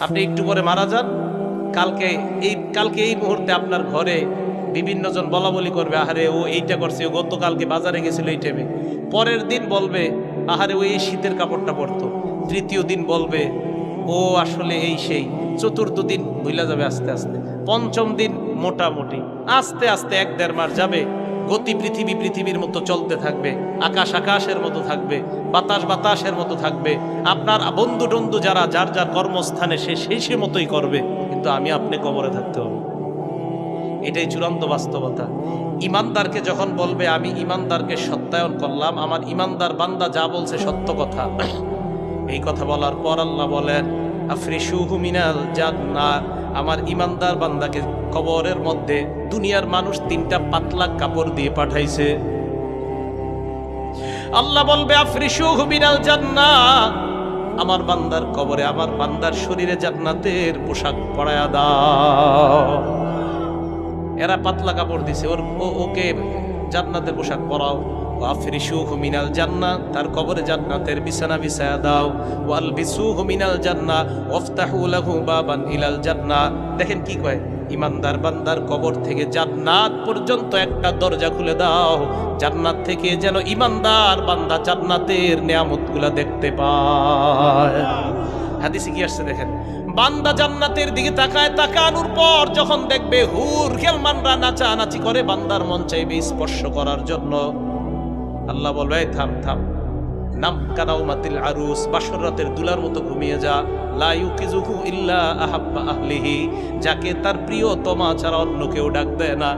আপনি একটু পরে মারা যান, কালকে এই মুহূর্তে আপনার ঘরে বিভিন্ন জন বলা বলি করবে, আহারে ও এইটা করছে, ও গতকালকে বাজারে গেছিল এই টাইমে। পরের দিন বলবে আহারে ও এই শীতের কাপড়টা পরতো। তৃতীয় দিন বলবে ও আসলে এই সেই। চতুর্থ দিন ভুলা যাবে আস্তে আস্তে। পঞ্চম দিন মোটামুটি, আস্তে আস্তে 1-1.5 মাস যাবে। গতি পৃথিবীর মতো চলতে থাকবে, আকাশ আকাশের মতো থাকবে, বাতাস বাতাসের মতো থাকবে। আপনার বন্ধু টন্ধু যারা যার যার কর্মস্থানে সে মতোই করবে, কিন্তু আমি আপনি কবরে থাকতে হবে। এটাই চূড়ান্ত বাস্তবতা। ইমানদারকে যখন বলবে আমি ইমানদারকে সত্যায়ন করলাম, আমার ইমানদার বান্দা যা বলছে সত্য কথা, এই কথা বলার পর আল্লাহ বলেন আফরিশুহু মিনাল জান্নাহ, আমার ইমানদার বান্দাকে কবরের মধ্যে দুনিয়ার মানুষ 3টা পাতলা কাপড় দিয়ে পাঠাইছে। আল্লাহ বলবে আফরিশুহু মিনাল জান্নাহ, আমার বান্দার কবরে আমার বান্দার শরীরে জান্নাতের পোশাক পরায়া দাও। এরা পাতলা কাপড় দিছে, ওকে জান্নাতের পোশাক পরাও। আফরিশুহু মিনাল জান্নাহ, তার কবরে জান্নাতের বিছানা বিছায়া দাও। ওয়ালবিসুহু মিনাল জান্নাহ ওয়াফতাহু লাহু বাবান ইলাল জান্নাহ। দেখেন কি কয়, ইমানদার বান্দার কবর থেকে জান্নাত পর্যন্ত একটা দরজা খুলে দাও, জান্নাত থেকে যেন ইমানদার বান্দা জান্নাতের নিয়ামতগুলা দেখতে পায়। হাদিসে কি আসছে দেখেন, বান্দা জান্নাতের দিকে তাকায়, তাকানোর পর যখন দেখবে হুর খেলমানরা নাচানাচি করে, বান্দার মন চাইবে স্পর্শ করার জন্য। আল্লাহ বলবে থাম থাম, নাম কানাউমাতিল আরুস, বাসর রাতের দুলার মতো ঘুমিয়ে যা। লা ইউকিজুহু ইল্লা আহাব্বা আহলিহি, যাকে তার প্রিয়তমা ছাড়া অন্য কেউ ডাক দেয় না।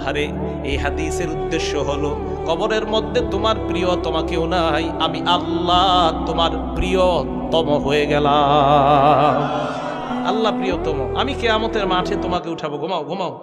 আরে এই হাদিসের উদ্দেশ্য হলো, কবরের মধ্যে তোমার প্রিয়তমা কেউ নাই, আমি আল্লাহ তোমার প্রিয়তম হয়ে গেলাম। আল্লাহ প্রিয়তম, আমি কিয়ামতের মাঠে তোমাকে উঠাবো, ঘুমাও ঘুমাও।